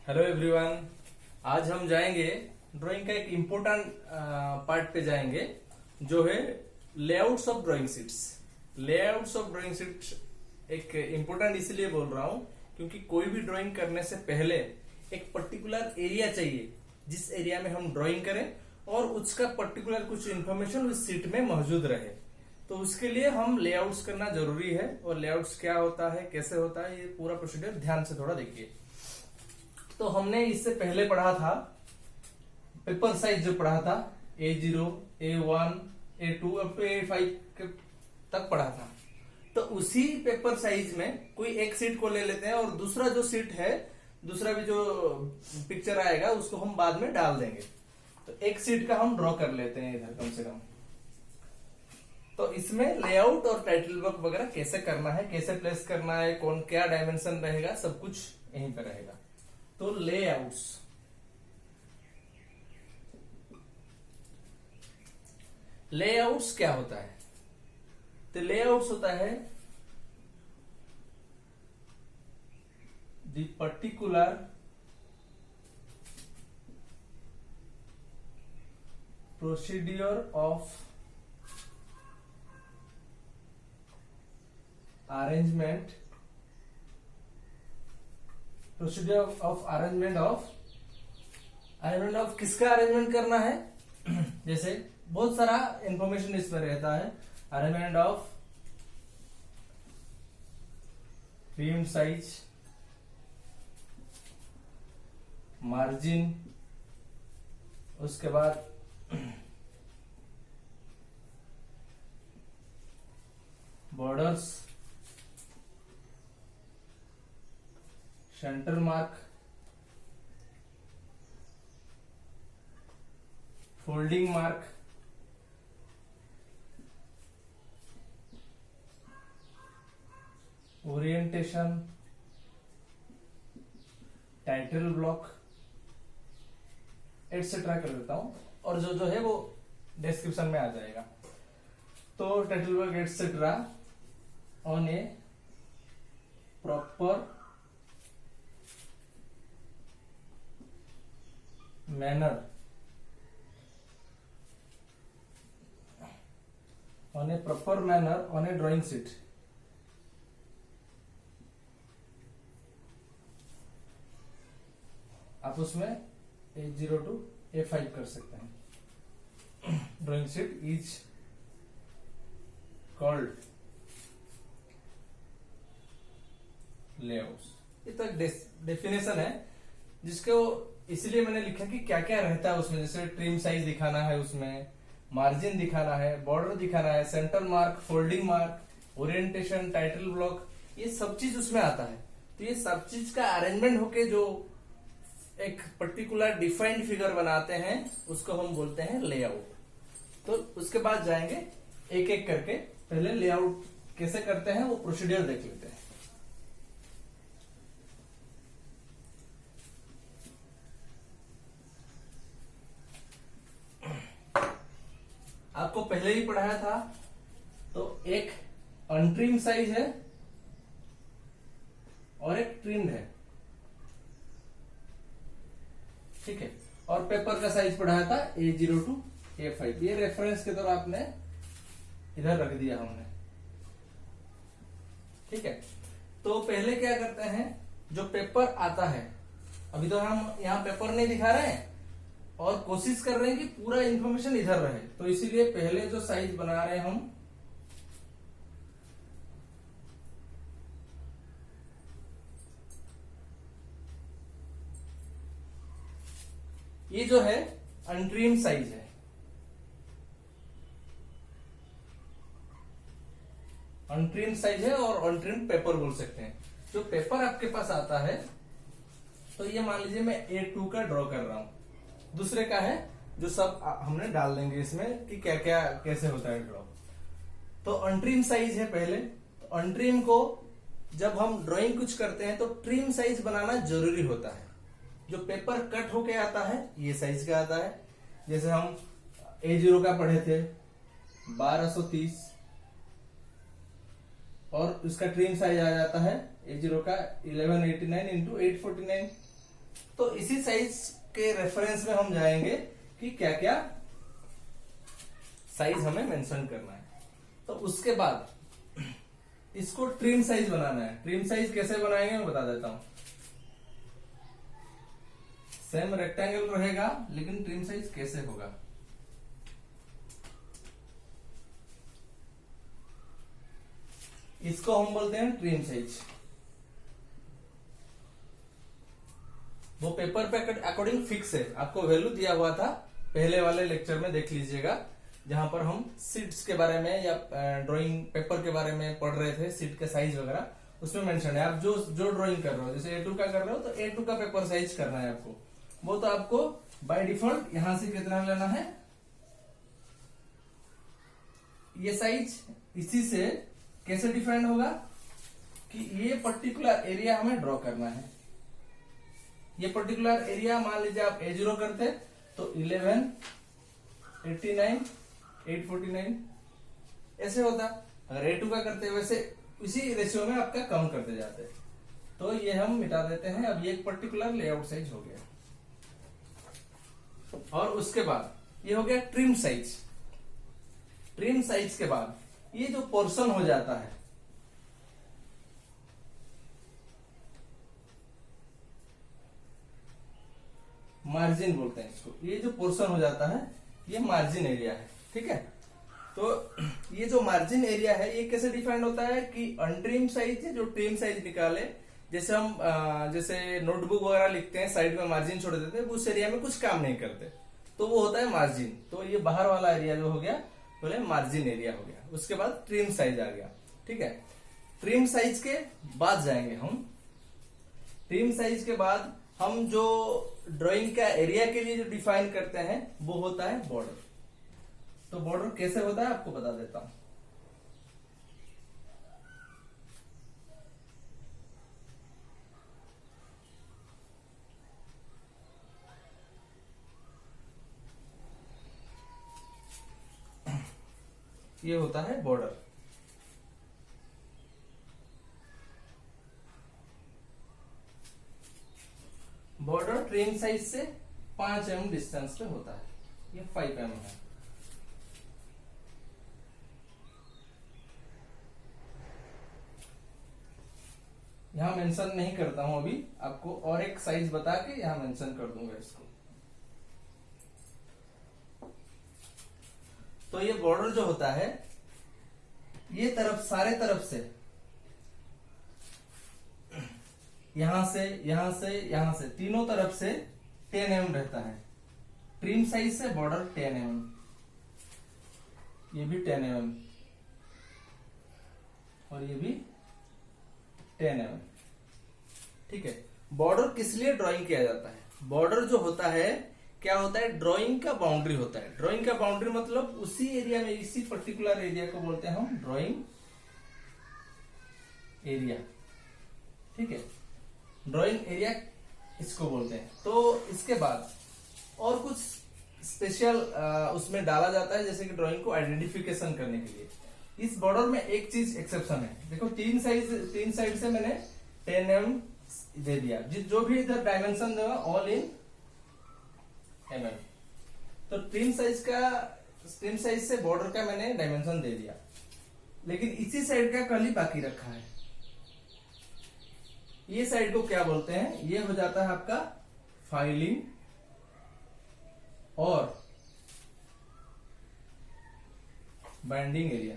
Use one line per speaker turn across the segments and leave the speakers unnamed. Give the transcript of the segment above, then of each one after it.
Hello everyone. आज हम जाएंगे ड्राइंग का एक इम्पोर्टेंट पार्ट पे जाएंगे जो है layouts of drawing sheets. Layouts of drawing sheets एक इम्पोर्टेंट इसलिए बोल रहा हूं क्योंकि कोई भी ड्राइंग करने से पहले एक पर्टिकुलर एरिया चाहिए जिस एरिया में हम ड्राइंग करें और उसका पर्टिकुलर कुछ इन्फॉर्मेशन उस शीट में मौजूद रहे। तो उसके लिए हम लेआउट्स करना जरूरी है। और लेआउट्स क्या होता है, कैसे होता है, ये पूरा प्रोसीजर ध्यान से थोड़ा देखिए। तो हमने इससे पहले पढ़ा था पेपर साइज, जो पढ़ा था A0, A1, A2 up to A5 तक पढ़ा था। तो उसी पेपर साइज में कोई एक सीट को ले लेते हैं और दूसरा जो सीट है, दूसरा भी जो पिक्चर आएगा उसको हम बाद में डाल देंगे। तो एक सीट का हम ड्रॉ कर लेते हैं इधर कम से कम। तो इसमें लेआउट और टाइटल वर्क वगैरह कैसे करना है, कैसे प्लेस करना है, कौन क्या डायमेंशन रहेगा, सब कुछ यहीं पे रहेगा। तो लेआउट्स, लेआउट्स क्या होता है? तो लेआउट्स होता है the particular procedure of arrangement, procedure of arrangement of किसका अरेंजमेंट करना है? जैसे बहुत सारा इंफॉर्मेशन इसमें रहता है। Arrangement of trim size, margin, उसके बाद borders, centre mark, folding mark, orientation, title block, etcetera कर देता हूं और जो है वो डिस्क्रिप्शन में आ जाएगा। तो title block etcetera on A proper manner on a proper manner on a drawing sheet। आप उसमें A0 to A5 कर सकते हैं। Drawing sheet is called layouts. ये तो डेफिनेशन है जिसको इसलिए मैंने लिखा कि क्या क्या रहता है उसमें। जैसे ट्रिम साइज दिखाना है, उसमें मार्जिन दिखाना है, बॉर्डर दिखाना है, centre mark, folding mark, orientation, title block, ये सब चीज उसमें आता है। तो ये सब चीज का अरेंजमेंट होके जो एक पर्टिकुलर डिफाइंड फिगर बनाते हैं उसको हम बोलते हैं लेआउट। तो उसके बाद जाएंगे एक एक करके। पहले लेआउट कैसे करते हैं वो प्रोसीजर देख लेते हैं। आपको पहले ही पढ़ाया था। तो एक अनट्रिम साइज है और एक ट्रिम्ड है, ठीक है। और पेपर का साइज पढ़ाया था A0 to A5। ये रेफरेंस के तौर आपने इधर रख दिया हमने, ठीक है। तो पहले क्या करते हैं, जो पेपर आता है, अभी तो हम यहां पेपर नहीं दिखा रहे हैं और कोशिश कर रहे हैं कि पूरा इंफॉर्मेशन इधर रहे। तो इसीलिए पहले जो साइज बना रहे हैं हम, ये जो है अनट्रिम साइज है। अनट्रिम साइज है और अनट्रिम पेपर बोल सकते हैं। जो पेपर आपके पास आता है, तो ये मान लीजिए मैं A2 का ड्रॉ कर रहा हूं, दूसरे का है जो सब हमने डाल देंगे इसमें कि क्या क्या कैसे होता है ड्रॉ। तो अनट्रिम साइज है पहले। तो अनट्रिम को जब हम ड्राइंग कुछ करते हैं तो ट्रिम साइज बनाना जरूरी होता है। जो पेपर कट होके आता है ये साइज का आता है। जैसे हम A0 का पढ़े थे 1230 और उसका ट्रिम साइज आ जाता है A0 का 1189 इंटू 849। तो इसी साइज के रेफरेंस में हम जाएंगे कि क्या क्या साइज हमें मेंशन करना है। तो उसके बाद इसको ट्रिम साइज बनाना है। ट्रिम साइज कैसे बनाएंगे मैं बता देता हूं। सेम रेक्टेंगल रहेगा लेकिन ट्रिम साइज कैसे होगा। इसको हम बोलते हैं ट्रिम साइज। वो पेपर पे अकॉर्डिंग फिक्स है, आपको वैल्यू दिया हुआ था पहले वाले लेक्चर में, देख लीजिएगा, जहां पर हम सीट्स के बारे में या ड्राइंग पेपर के बारे में पढ़ रहे थे, सीट के साइज वगैरह, उसमें मेंशन है। आप जो ड्राइंग कर रहे हो, जैसे A2 का कर रहे हो तो A2 का पेपर साइज करना है आपको। वो तो आपको बाय डिफॉल्ट यहां से कितना लेना है, ये साइज। इसी से कैसे डिफाइंड होगा कि ये पर्टिकुलर एरिया हमें ड्रॉ करना है। ये पर्टिकुलर एरिया मान लीजिए आप A0 करते तो 11, 89, 849 ऐसे होता। अगर A2 का करते वैसे इसी रेशियो में आपका कम करते जाते। तो ये हम मिटा देते हैं। अब ये एक पर्टिकुलर लेआउट साइज हो गया। और उसके बाद ये हो गया ट्रिम साइज। ट्रिम साइज के बाद ये जो पोर्शन हो जाता है, मार्जिन बोलते हैं इसको। ये जो पोर्शन हो जाता है ये मार्जिन एरिया है, ठीक है। तो ये जो मार्जिन एरिया है ये कैसे डिफाइंड होता है कि अनट्रिम साइज है, जो ट्रिम साइज निकाले, जैसे हम जैसे नोटबुक वगैरह लिखते हैं, साइड में मार्जिन छोड़ देते हैं, उस एरिया में कुछ काम नहीं करते, तो वो होता है मार्जिन। तो ये बाहर वाला एरिया जो हो गया बोले मार्जिन एरिया हो गया। उसके बाद ट्रिम साइज आ गया, ठीक है। ट्रिम साइज के बाद जाएंगे हम। ट्रिम साइज के बाद हम जो ड्राइंग का एरिया के लिए जो डिफाइन करते हैं वो होता है बॉर्डर। तो बॉर्डर कैसे होता है आपको बता देता हूं। ये होता है बॉर्डर। बॉर्डर ट्रिम साइज से 5 mm डिस्टेंस पे होता है। ये 5 mm है। यहां मेंशन नहीं करता हूं अभी, आपको और एक साइज बता के यहां मेंशन कर दूंगा इसको। तो ये बॉर्डर जो होता है ये तरफ, सारे तरफ से, यहां से यहां से यहां से, तीनों तरफ से 10 mm रहता है। ट्रिम साइज से बॉर्डर 10 mm, ये भी 10 mm और ये भी 10 mm, ठीक है। बॉर्डर किस लिए ड्राइंग किया जाता है? बॉर्डर जो होता है क्या होता है, ड्राइंग का बाउंड्री होता है। ड्राइंग का बाउंड्री मतलब उसी एरिया में, इसी पर्टिकुलर एरिया को बोलते हैं हम ड्राइंग एरिया, ठीक है। ड्राइंग एरिया इसको बोलते हैं। तो इसके बाद और कुछ स्पेशल उसमें डाला जाता है, जैसे कि ड्राइंग को आइडेंटिफिकेशन करने के लिए। इस बॉर्डर में एक चीज एक्सेप्शन है। देखो तीन साइड से मैंने 10 mm दे दिया, जो भी इधर डायमेंशन देगा ऑल इन mm। तो ट्रिम साइज से बॉर्डर का मैंने डायमेंशन दे दिया, लेकिन इसी साइड का कल ही बाकी रखा है। ये साइड को क्या बोलते हैं, ये हो जाता है आपका फाइलिंग और बाइंडिंग एरिया।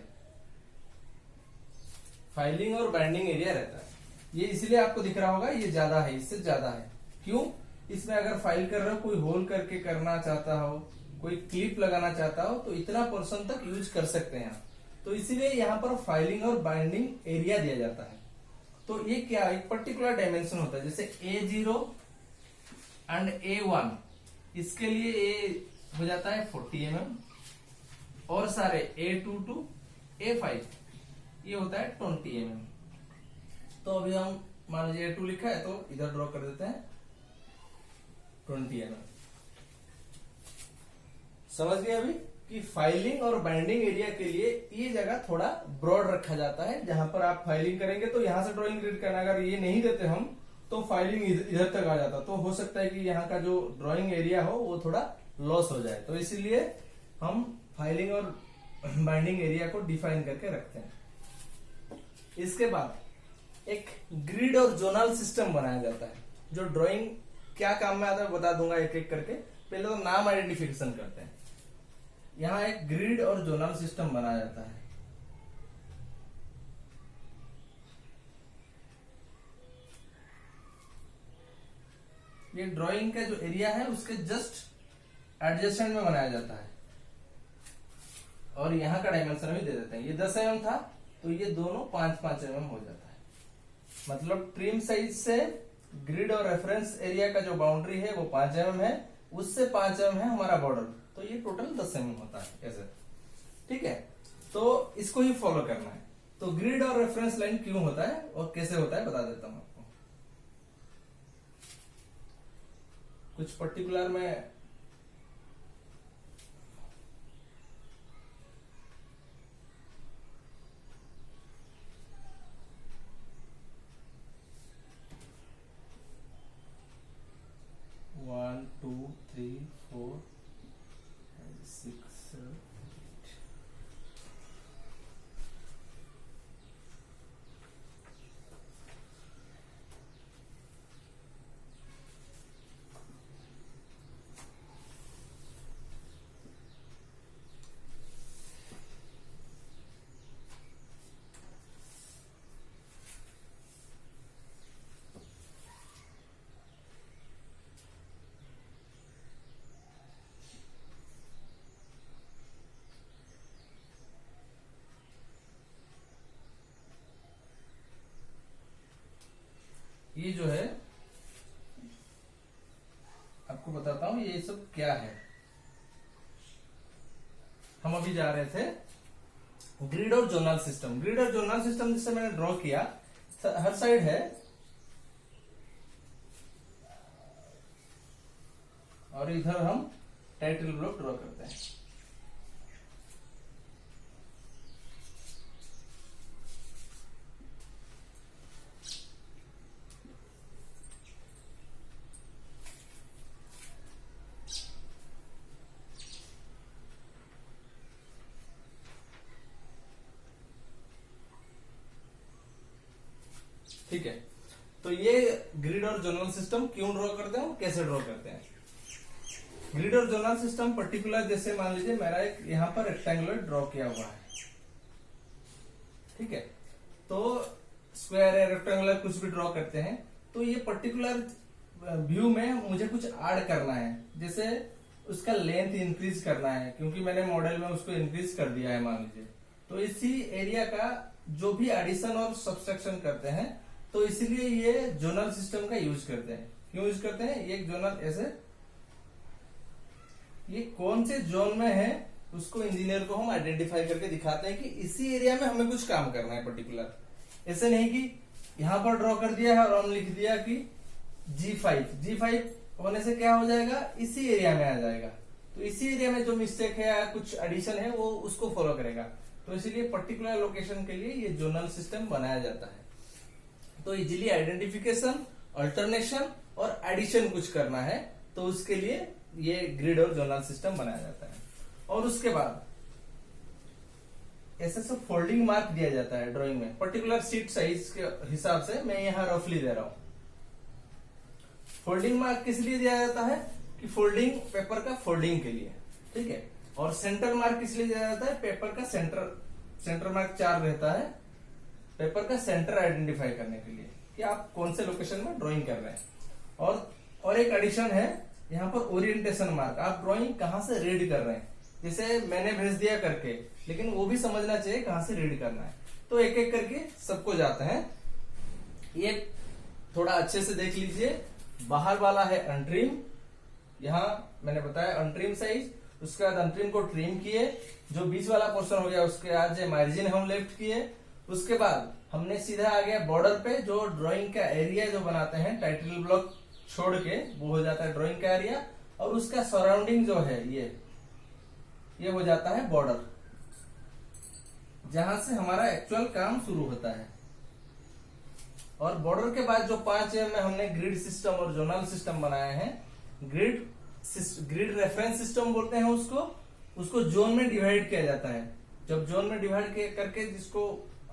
फाइलिंग और बाइंडिंग एरिया रहता है। ये इसलिए आपको दिख रहा होगा ये ज्यादा है, इससे ज्यादा है। क्यों? इसमें अगर फाइल कर रहे हो, कोई होल करके करना चाहता हो, कोई क्लिप लगाना चाहता हो, तो इतना पोर्शन तक यूज कर सकते हैं आप। तो इसीलिए यहाँ पर फाइलिंग और बाइंडिंग एरिया दिया जाता है। तो ये क्या, एक पर्टिकुलर डायमेंशन होता है, जैसे A0 एंड A1, इसके लिए ए हो जाता है 40 mm और सारे A2 to A5 ये होता है 20 mm। तो अभी हम मान लीजिए A2 लिखा है तो इधर ड्रॉ कर देते हैं 20 mm। समझ गए अभी कि फाइलिंग और बाइंडिंग एरिया के लिए ये जगह थोड़ा ब्रॉड रखा जाता है। जहां पर आप फाइलिंग करेंगे तो यहां से ड्राइंग रीड करना, अगर ये नहीं देते हम तो फाइलिंग इधर तक आ जाता, तो हो सकता है कि यहाँ का जो ड्राइंग एरिया हो वो थोड़ा लॉस हो जाए, तो इसीलिए हम फाइलिंग और बाइंडिंग एरिया को डिफाइन करके रखते हैं। इसके बाद एक ग्रिड और जोनल सिस्टम बनाया जाता है। जो ड्राइंग क्या काम में आता है बता दूंगा एक एक करके, पहले तो नाम आइडेंटिफिकेशन करते हैं। यहाँ एक ग्रिड और जोनल सिस्टम बनाया जाता है। ये ड्राइंग का जो एरिया है उसके जस्ट एडजेसेंट में बनाया जाता है, और यहाँ का डायमेंशन भी दे देते हैं। ये 10 mm था तो ये दोनों 5-5 mm हो जाता है। मतलब ट्रिम साइज से ग्रिड और रेफरेंस एरिया का जो बाउंड्री है वो 5 mm है, उससे 5 mm है हमारा बॉर्डर, तो ये टोटल 10 mm होता है ऐसे। ठीक है, तो इसको ही फॉलो करना है। तो ग्रिड और रेफरेंस लाइन क्यों होता है और कैसे होता है बता देता हूं आपको। कुछ पर्टिकुलर में वन टू थ्री फोर 6 7 ये जो है आपको बताता हूं ये सब क्या है। हम अभी जा रहे थे ग्रिड और जोनल सिस्टम। ग्रिड और जोनल सिस्टम जिससे मैंने ड्रॉ किया, हर साइड है और इधर हम टाइटल ब्लॉक ड्रॉ करते हैं। ठीक है, तो ये ग्रिड और जोनल सिस्टम क्यों ड्रॉ करते हैं और कैसे ड्रॉ करते हैं। ग्रिड और जोनल सिस्टम पर्टिकुलर, जैसे मान लीजिए मेरा एक यहाँ पर रेक्टेंगुलर ड्रॉ किया हुआ है। ठीक है, तो स्क्वायर है, रेक्टेंगुलर कुछ भी ड्रॉ करते हैं, तो ये पर्टिकुलर व्यू में मुझे कुछ ऐड करना है, जैसे उसका लेंथ इंक्रीज करना है, क्योंकि मैंने मॉडल में उसको इंक्रीज कर दिया है मान लीजिए। तो इसी एरिया का जो भी एडिशन और सब्सट्रैक्शन करते हैं, तो इसीलिए ये जोनल सिस्टम का यूज करते हैं। क्यों यूज करते हैं, ये जोनल ऐसे, ये कौन से जोन में है उसको इंजीनियर को हम आइडेंटिफाई करके दिखाते हैं कि इसी एरिया में हमें कुछ काम करना है पर्टिकुलर। ऐसे नहीं कि यहां पर ड्रॉ कर दिया है और हम लिख दिया कि G5 होने से क्या हो जाएगा, इसी एरिया में आ जाएगा। तो इसी एरिया में जो मिस्टेक है या कुछ एडिशन है वो उसको फॉलो करेगा। तो इसीलिए पर्टिकुलर लोकेशन के लिए ये जोनल सिस्टम बनाया जाता है। तो इजीली आइडेंटिफिकेशन, अल्टरनेशन और एडिशन कुछ करना है, तो उसके लिए ये ग्रिड और जोनल सिस्टम बनाया जाता है। और उसके बाद ऐसे सब फोल्डिंग मार्क दिया जाता है ड्राइंग में, पर्टिकुलर सीट साइज के हिसाब से मैं यहाँ रफली दे रहा हूं। फोल्डिंग मार्क किस लिए दिया जाता है कि फोल्डिंग, पेपर का फोल्डिंग के लिए। ठीक है, और सेंटर मार्क किस लिए दिया जाता है, पेपर का सेंटर मार्क 4 रहता है, पेपर का सेंटर आइडेंटिफाई करने के लिए कि आप कौन से लोकेशन में ड्राइंग कर रहे हैं। और एक एडिशन है यहाँ पर ओरिएंटेशन मार्क, आप ड्राइंग कहाँ से रीड कर रहे हैं। जैसे मैंने भेज दिया करके, लेकिन वो भी समझना चाहिए कहाँ से रीड करना है। तो एक एक करके सबको जाते हैं। ये थोड़ा अच्छे से देख लीजिए। बाहर वाला है अनट्रिम, यहाँ मैंने बताया अनट्रिम साइज, उसके बाद अनट्रिम को ट्रिम किए, जो बीच वाला पोर्शन हो गया उसके आज मार्जिन हम लेफ्ट किए। उसके बाद हमने सीधा आ गया बॉर्डर पे, जो ड्राइंग का एरिया जो बनाते हैं टाइटल ब्लॉक छोड़ के, वो हो जाता है ड्राइंग का एरिया, और उसका सराउंडिंग जो है ये हो जाता है बॉर्डर, जहां से हमारा एक्चुअल काम शुरू होता है। और बॉर्डर के बाद जो 5 में हमने ग्रिड सिस्टम और जोनल सिस्टम बनाए हैं, ग्रिड रेफरेंस सिस्टम बोलते हैं उसको जोन में डिवाइड किया जाता है। जब जोन में डिवाइड करके जिसको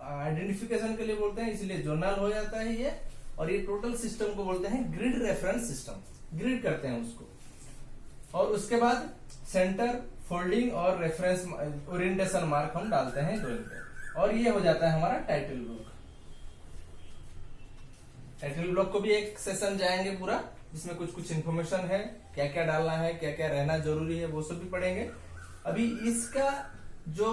आइडेंटिफिकेशन के लिए बोलते हैं, इसलिए जोनल हो जाता है ये। और ये टोटल सिस्टम को बोलते हैं ग्रिड रेफरेंस सिस्टम, ग्रिड करते हैं उसको। और उसके बाद सेंटर, फोल्डिंग और रेफरेंस ओरिएंटेशन मार्क हम डालते हैं ड्राइंग पे, और ये हो जाता है हमारा टाइटल ब्लॉक। टाइटल ब्लॉक को भी एक सेशन जाएंगे पूरा, जिसमें कुछ कुछ इन्फॉर्मेशन है, क्या क्या डालना है, क्या क्या रहना जरूरी है, वो सब भी पढ़ेंगे। अभी इसका जो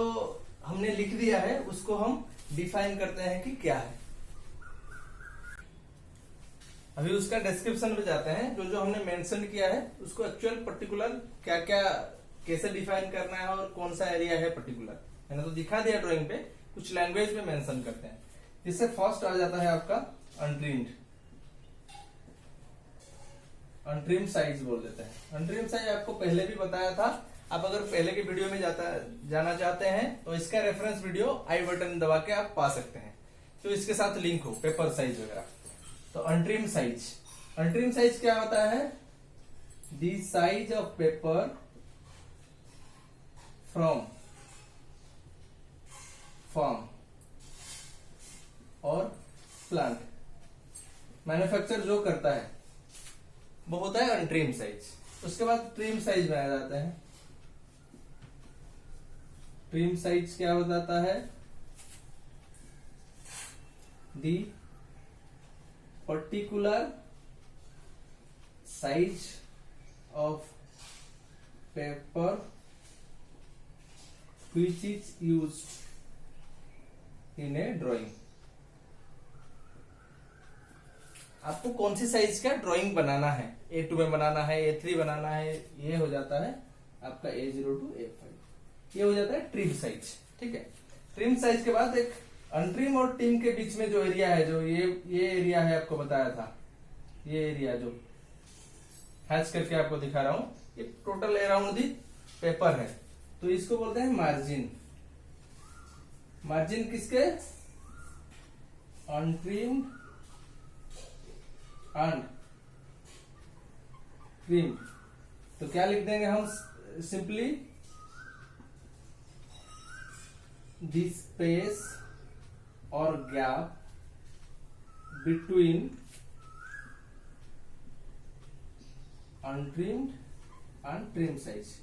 हमने लिख दिया है उसको हम डिफाइन करते हैं कि क्या है। अभी उसका डिस्क्रिप्शन में जाते हैं, जो जो हमने मेंशन किया है उसको एक्चुअल पर्टिकुलर क्या क्या कैसे डिफाइन करना है और कौन सा एरिया है पर्टिकुलर, मैंने तो दिखा दिया ड्राइंग पे। कुछ लैंग्वेज में मेंशन करते हैं। इससे फर्स्ट आ जाता है आपका अनट्रिम्ड, अनट्रिम साइज बोल देते हैं। अनट्रिम साइज आपको पहले भी बताया था, आप अगर पहले के वीडियो में जाना चाहते हैं तो इसका रेफरेंस वीडियो आई बटन दबा के आप पा सकते हैं, तो इसके साथ लिंक हो पेपर साइज वगैरह। तो अनट्रिम साइज क्या होता है? The size of paper from farm और प्लांट, मैन्युफैक्चर जो करता है वो होता है अनट्रिम साइज। उसके बाद ट्रिम साइज में आ जाता है। ट्रिम साइज क्या हो जाता है? The particular size of paper which is used in a drawing। आपको कौन सी साइज का ड्राइंग बनाना है, A2 में बनाना है, A3 बनाना है, ये हो जाता है आपका A0 to A5। ये हो जाता है ट्रिम साइज। ठीक है, ट्रिम साइज के बाद एक अनट्रिम और ट्रिम के बीच में जो एरिया है, जो ये एरिया है आपको बताया था, ये एरिया जो हैच करके आपको दिखा रहा हूं, ये टोटल अराउंड दी पेपर है, तो इसको बोलते हैं मार्जिन। मार्जिन किसके? Untrimmed and trim. तो क्या लिख देंगे हम सिंपली? द स्पेस और gap between untrimmed and trim size.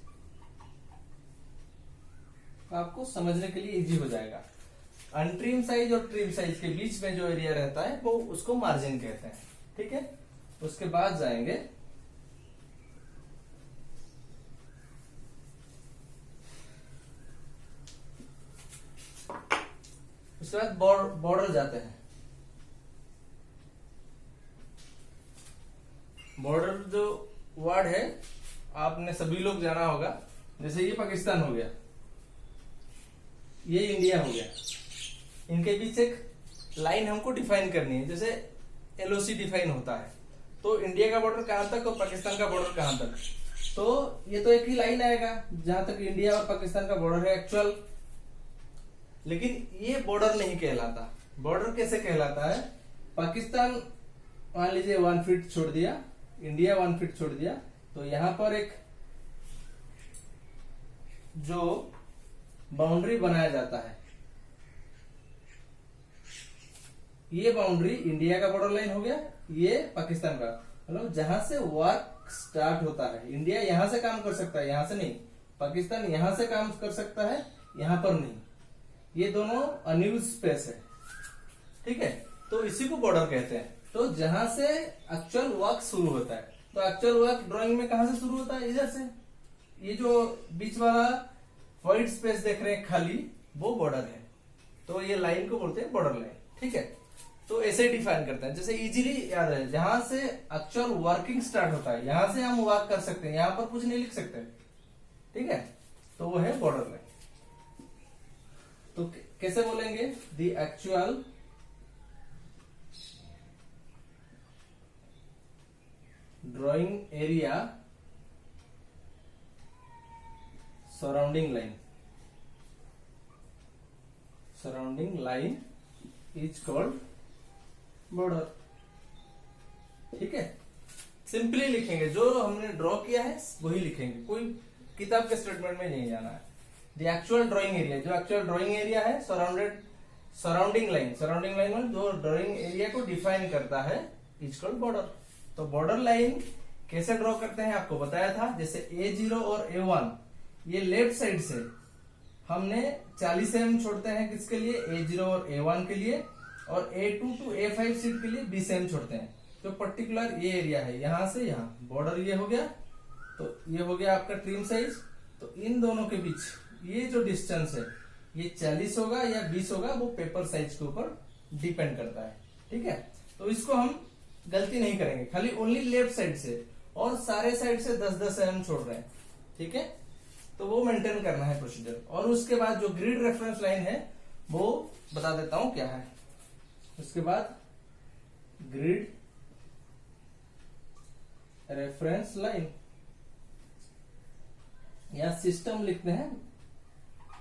आपको समझने के लिए इजी हो जाएगा। अनट्रिम साइज और ट्रिम साइज के बीच में जो एरिया रहता है वो उसको मार्जिन कहते हैं। ठीक है, उसके बाद जाएंगे उसके बाद बॉर्डर जाते हैं। बॉर्डर जो वर्ड है आपने सभी लोग जाना होगा, जैसे ये पाकिस्तान हो गया, ये इंडिया हो गया, इनके बीच एक लाइन हमको डिफाइन करनी है, जैसे LOC डिफाइन होता है। तो इंडिया का बॉर्डर कहां तक और पाकिस्तान का बॉर्डर कहां तक, तो ये तो एक ही लाइन आएगा जहां तक इंडिया और पाकिस्तान का बॉर्डर है एक्चुअल। लेकिन ये बॉर्डर नहीं कहलाता। बॉर्डर कैसे कहलाता है? पाकिस्तान मान लीजिए 1 फीट छोड़ दिया, इंडिया 1 फीट छोड़ दिया, तो यहां पर एक जो बाउंड्री बनाया जाता है, ये बाउंड्री इंडिया का बॉर्डर लाइन हो गया, ये पाकिस्तान का। मतलब जहां से वर्क स्टार्ट होता है, इंडिया यहां से काम कर सकता है, यहां से नहीं। पाकिस्तान यहां से काम कर सकता है, यहां पर नहीं। ये दोनों अनयूज्ड स्पेस है। ठीक है, तो इसी को बॉर्डर कहते हैं। तो जहां से एक्चुअल वर्क शुरू होता है, तो एक्चुअल वर्क ड्राइंग में कहां से शुरू होता है? इधर से। ये जो बीच वाला व्हाइट स्पेस देख रहे हैं खाली, वो बॉर्डर है। तो ये लाइन को बोलते हैं बॉर्डर लाइन। ठीक है, तो ऐसे डिफाइन करते हैं, जैसे इजीली याद रहे, जहां से एक्चुअल वर्किंग स्टार्ट होता है, यहां से हम वर्क कर सकते हैं, यहां पर कुछ नहीं लिख सकते। ठीक है, तो वो है बॉर्डर लाइन। तो कैसे बोलेंगे? The actual drawing area surrounding line is called border. ठीक है, सिंपली लिखेंगे, जो हमने ड्रॉ किया है वही लिखेंगे, कोई किताब के स्टेटमेंट में नहीं जाना है। द एक्चुअल ड्राइंग एरिया, जो एक्चुअल ड्राइंग एरिया है सराउंडिंग लाइन में जो ड्राइंग एरिया को डिफाइन करता है इज कॉल्ड बॉर्डर। तो बॉर्डर लाइन कैसे ड्रॉ करते हैं आपको बताया था। जैसे A0 और A1 ये लेफ्ट साइड से हमने 40 mm छोड़ते हैं, किसके लिए, A0 और A1 के लिए, और A2 to A5 सीट के लिए 20 mm छोड़ते हैं। जो पर्टिकुलर ये एरिया है यहां से यहां बॉर्डर ये हो गया, तो ये हो गया आपका ट्रिम साइज। तो इन दोनों के बीच ये जो डिस्टेंस है ये 40 होगा या 20 होगा, वो पेपर साइज के ऊपर डिपेंड करता है। ठीक है, तो इसको हम गलती नहीं करेंगे, खाली ओनली लेफ्ट साइड से, और सारे साइड से 10-10 mm छोड़ रहे हैं। ठीक है, तो वो मेंटेन करना है प्रोसीजर। और उसके बाद जो ग्रिड रेफरेंस लाइन है वो बता देता हूं क्या है। उसके बाद ग्रिड रेफरेंस लाइन या सिस्टम लिखते हैं,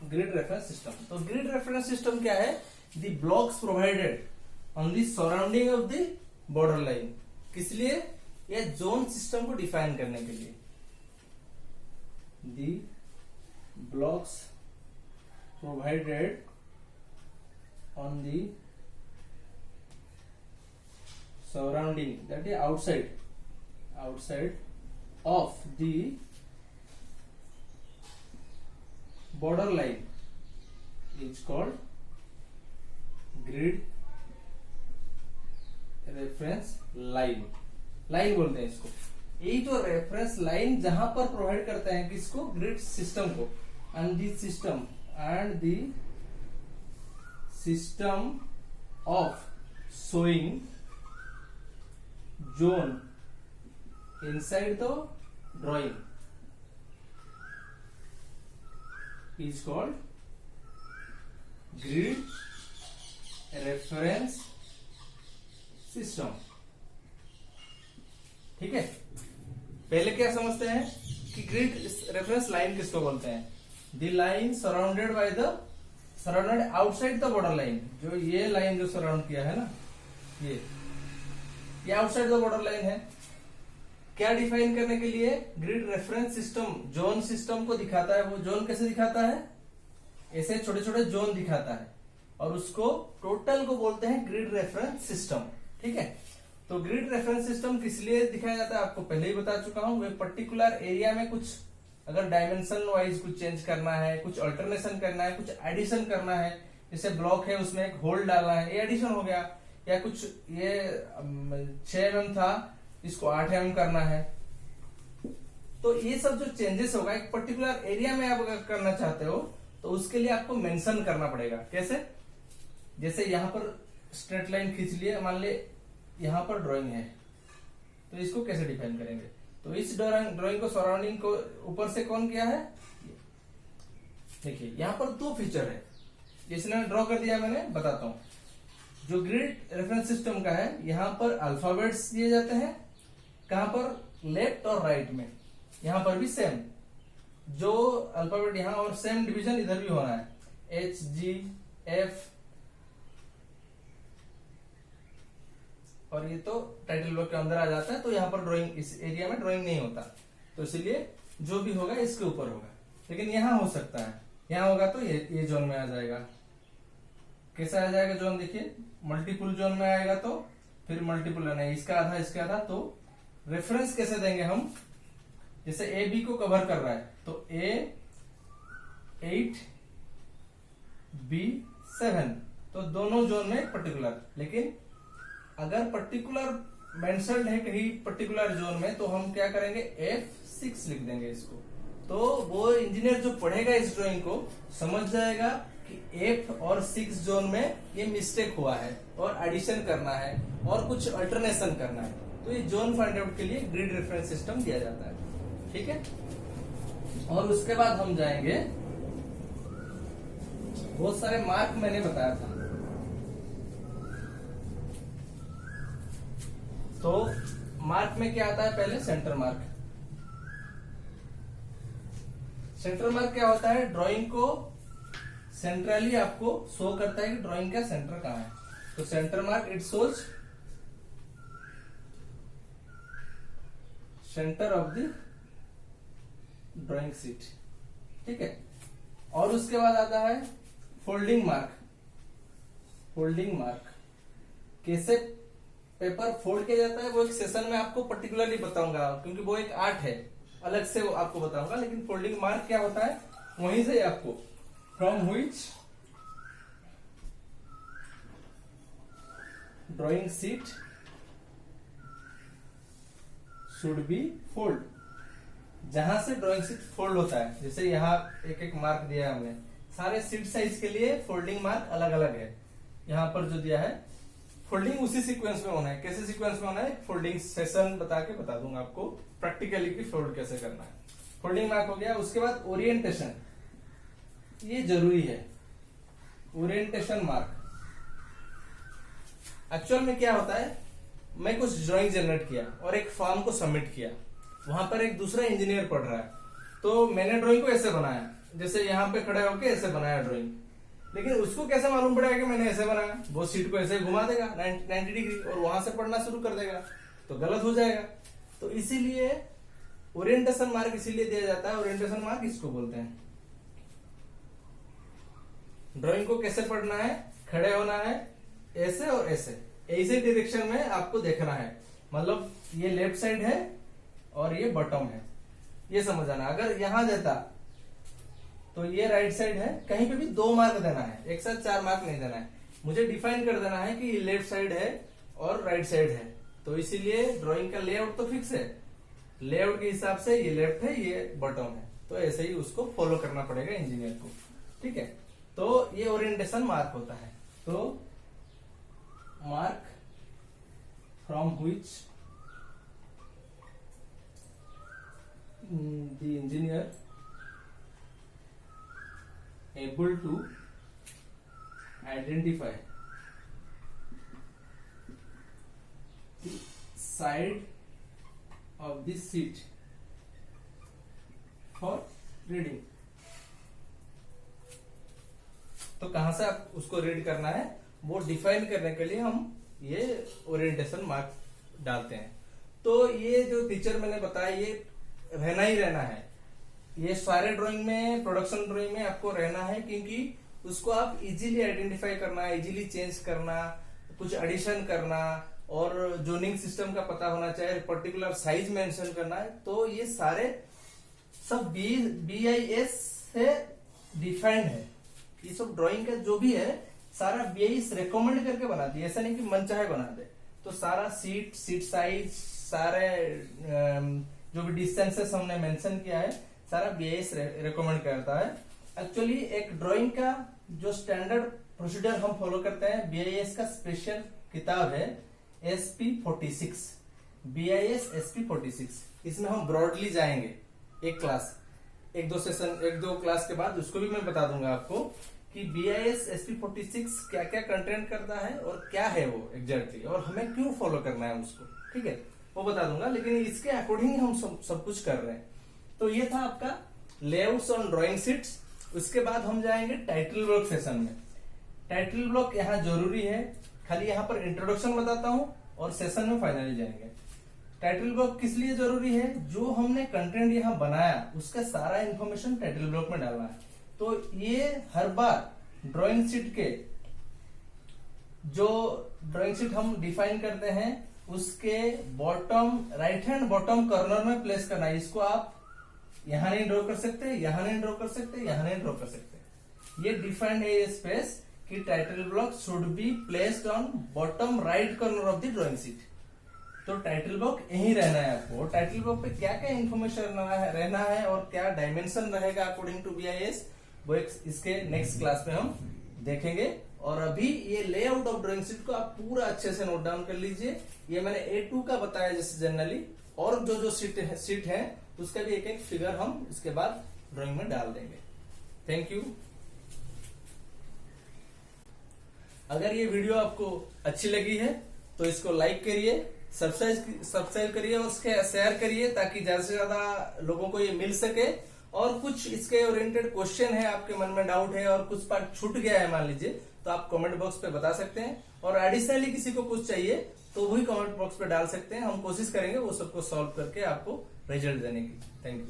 ग्रिड रेफरेंस सिस्टम। तो ग्रिड रेफरेंस सिस्टम क्या है, the blocks provided on the surrounding of the border line. किस लिए, या जोन सिस्टम को डिफाइन करने के लिए। The blocks provided on the surrounding, that is outside of the border line is called grid reference line बोलते हैं इसको। यही जो रेफरेंस लाइन जहां पर प्रोवाइड करते हैं किसको, ग्रिड सिस्टम को, and the system of showing zone inside the drawing is called grid reference system। ठीक है, पहले क्या समझते हैं कि ग्रिड रेफरेंस लाइन किसको बोलते हैं, the line surrounded outside the border line. जो ये लाइन जो सराउंड किया है ना, ये आउटसाइड द बॉर्डर लाइन है। क्या डिफाइन करने के लिए, grid reference system zone system को दिखाता है। वो जोन कैसे दिखाता है, ऐसे छोटे छोटे जोन दिखाता है, और उसको टोटल को बोलते हैं ग्रिड रेफरेंस सिस्टम। ठीक है, तो ग्रिड रेफरेंस सिस्टम किस लिए दिखाया जाता है आपको पहले ही बता चुका हूं। वे पर्टिकुलर एरिया में कुछ अगर डायमेंशन वाइज कुछ चेंज करना है, कुछ अल्टरनेशन करना है, कुछ एडिशन करना है, जैसे ब्लॉक है उसमें एक होल डालना है, ये एडिशन हो गया। या कुछ ये 6 mm था, इसको 8 mm करना है। तो ये सब जो चेंजेस होगा एक पर्टिकुलर एरिया में आप अगर करना चाहते हो तो उसके लिए आपको मेंशन करना पड़ेगा। कैसे, जैसे यहां पर स्ट्रेट लाइन खींच लिए, मान ले यहां पर ड्राइंग है, तो इसको कैसे डिफाइन करेंगे। तो इस ड्राइंग को सराउंडिंग को ऊपर से कौन किया है, देखिए यहां पर 2 फीचर है, इसने ड्रॉ कर दिया मैंने, बताता हूं। जो ग्रिड रेफरेंस सिस्टम का है, यहां पर अल्फाबेट्स दिए जाते हैं, कहां पर, लेफ्ट और राइट में। यहां पर भी सेम, जो अल्फाबेट यहां और सेम डिवीजन इधर भी होना है, HGF, और ये तो टाइटल ब्लॉक के अंदर आ जाता है, तो यहां पर ड्राइंग, इस एरिया में ड्राइंग नहीं होता, तो इसलिए जो भी होगा इसके ऊपर होगा। लेकिन यहां हो सकता है, यहां होगा तो ये जोन में आ जाएगा। कैसा आ जाएगा जोन, देखिए मल्टीपुल जोन में आएगा, तो फिर मल्टीपुल नहीं, इसका आधा इसका आधा। तो रेफरेंस कैसे देंगे हम, जैसे ए बी को कवर कर रहा है तो A8 B7, तो दोनों जोन में पर्टिकुलर। लेकिन अगर पर्टिकुलर मेंशन्ड है कहीं पर्टिकुलर जोन में, तो हम क्या करेंगे, F6 लिख देंगे इसको। तो वो इंजीनियर जो पढ़ेगा इस ड्राइंग को समझ जाएगा कि F और 6 जोन में ये मिस्टेक हुआ है और एडिशन करना है और कुछ अल्टरनेशन करना है। तो ये जोन फाइंड आउट के लिए ग्रिड रेफरेंस सिस्टम दिया जाता है। ठीक है, और उसके बाद हम जाएंगे, बहुत सारे मार्क मैंने बताया था, तो मार्क में क्या आता है, पहले सेंटर मार्क। सेंटर मार्क क्या होता है, ड्राइंग को सेंट्रली आपको शो करता है कि ड्राइंग का सेंटर कहां है। तो centre mark it shows centre of the drawing sheet, ठीक है। और उसके बाद आता है फोल्डिंग मार्क। फोल्डिंग मार्क कैसे पेपर फोल्ड किया जाता है वो एक सेशन में आपको पर्टिकुलरली बताऊंगा, क्योंकि वो एक आर्ट है, अलग से वो आपको बताऊंगा। लेकिन फोल्डिंग मार्क क्या होता है वहीं से आपको, from which drawing sheet should be fold, जहां से ड्राइंग शीट फोल्ड होता है। जैसे यहाँ एक एक मार्क दिया है हमने, सारे शीट साइज के लिए फोल्डिंग मार्क अलग अलग है। यहाँ पर जो दिया है फोल्डिंग उसी सीक्वेंस में होना है। कैसे सीक्वेंस में होना है फोल्डिंग सेशन बता दूंगा आपको प्रैक्टिकली कि फोल्ड कैसे करना है। फोल्डिंग मार्क हो गया। उसके बाद ओरिएंटेशन, ये जरूरी है। ओरिएंटेशन मार्क एक्चुअल में क्या होता है, मैं कुछ ड्राइंग जनरेट किया और एक फॉर्म को सबमिट किया, वहां पर एक दूसरा इंजीनियर पढ़ रहा है, तो मैंने ड्राइंग को ऐसे बनाया, जैसे यहाँ पे खड़े होके ऐसे बनाया ड्राइंग। लेकिन उसको कैसे मालूम पड़ेगा कि मैंने ऐसे बनाया? वो सीट को ऐसे घुमा देगा 90 डिग्री और वहां से पढ़ना शुरू कर देगा, तो गलत हो जाएगा। तो इसीलिए ओरिएंटेशन मार्क इसीलिए दिया जाता है। ओरिएंटेशन मार्क इसको बोलते हैं। ड्राइंग को कैसे पढ़ना है, खड़े होना है ऐसे और ऐसे डायरेक्शन में आपको देखना है। मतलब ये लेफ्ट साइड है और ये बॉटम है, ये समझ आना। अगर यहां देता तो ये राइट साइड है, कहीं पे भी 2 मार्क देना है, एक साथ 4 मार्क नहीं देना है। मुझे डिफाइन कर देना है कि ये लेफ्ट साइड है और राइट साइड है। तो इसीलिए ड्राइंग का लेआउट तो फिक्स है, लेआउट के हिसाब से ये लेफ्ट है ये बॉटम है, तो ऐसे ही उसको फॉलो करना पड़ेगा इंजीनियर को, ठीक है। तो ये ओरिएंटेशन मार्क होता है। तो mark from which the engineer able to identify the side of the sheet for reading। तो कहां से आप उसको रीड करना है वो डिफाइन करने के लिए हम ये ओरिएंटेशन मार्क डालते हैं। तो ये जो टीचर मैंने बताया ये रहना ही रहना है, ये सारे ड्राइंग में, प्रोडक्शन ड्राइंग में आपको रहना है, क्योंकि उसको आप इजीली आइडेंटिफाई करना, इजीली चेंज करना, कुछ एडिशन करना और जोनिंग सिस्टम का पता होना चाहिए, पर्टिकुलर साइज मेंशन करना है। तो ये सारे सब BIS से डिफाइंड है। ये सब ड्राइंग का जो भी है सारा BIS रेकमेंड करके बनाती है, ऐसा नहीं कि मन चाहे बना दे। तो सारा सीट साइज, सारे जो भी डिस्टेंसेस हमने मेंशन किया है सारा BIS रेकमेंड करता है। एक्चुअली एक ड्राइंग का जो स्टैंडर्ड प्रोसीजर हम फॉलो करते हैं, BIS का स्पेशल किताब है SP46, BIS SP46। इसमें हम ब्रॉडली जाएंगे एक दो क्लास के बाद, उसको भी मैं बता दूंगा आपको कि BIS SP46 क्या क्या कंटेंट करता है और क्या है वो एग्जैक्टली, और हमें क्यों फॉलो करना है उसको, ठीक है, वो बता दूंगा। लेकिन इसके अकॉर्डिंग हम सब कुछ कर रहे हैं। तो ये था आपका लेआउट्स ऑन ड्राइंग शीट्स। उसके बाद हम जाएंगे टाइटल ब्लॉक सेशन में। टाइटल ब्लॉक यहाँ जरूरी है, खाली यहाँ पर इंट्रोडक्शन बताता हूँ और सेशन में फाइनली जाएंगे। टाइटल ब्लॉक किस लिए जरूरी है, जो हमने कंटेंट यहाँ बनाया उसका सारा इंफॉर्मेशन टाइटल ब्लॉक में डालना है। तो ये हर बार ड्राइंग शीट के जो ड्राइंग शीट हम डिफाइन करते हैं उसके bottom, right hand bottom corner में प्लेस करना है। इसको आप यहां नहीं ड्रॉ कर सकते, यहां नहीं ड्रॉ कर सकते, यहां नहीं ड्रॉ कर सकते। ये डिफाइंड है ये स्पेस कि title block should be placed on bottom right corner of the drawing sheet. तो टाइटल ब्लॉक यहीं रहना है आपको। टाइटल ब्लॉक पे क्या क्या इंफॉर्मेशन रहना है और क्या डायमेंशन रहेगा अकॉर्डिंग टू BIS, वो इसके नेक्स्ट क्लास में हम देखेंगे। और अभी ये लेआउट ऑफ ड्राइंग शीट को आप पूरा अच्छे से नोट डाउन कर लीजिए। ये मैंने A2 का बताया जैसे जनरली, और जो सीट है उसका भी एक एक फिगर हम इसके बाद ड्राइंग में डाल देंगे। Thank you. अगर ये वीडियो आपको अच्छी लगी है तो इसको लाइक करिए, सब्सक्राइब करिए और उसके शेयर करिए ताकि ज्यादा से ज्यादा लोगों को ये मिल सके। और कुछ इसके ओरिएंटेड क्वेश्चन है, आपके मन में डाउट है और कुछ पार्ट छूट गया है मान लीजिए, तो आप कमेंट बॉक्स पे बता सकते हैं। और एडिशनली किसी को कुछ चाहिए तो वही कमेंट बॉक्स पे डाल सकते हैं, हम कोशिश करेंगे वो सबको सॉल्व करके आपको रिजल्ट देने की। Thank you.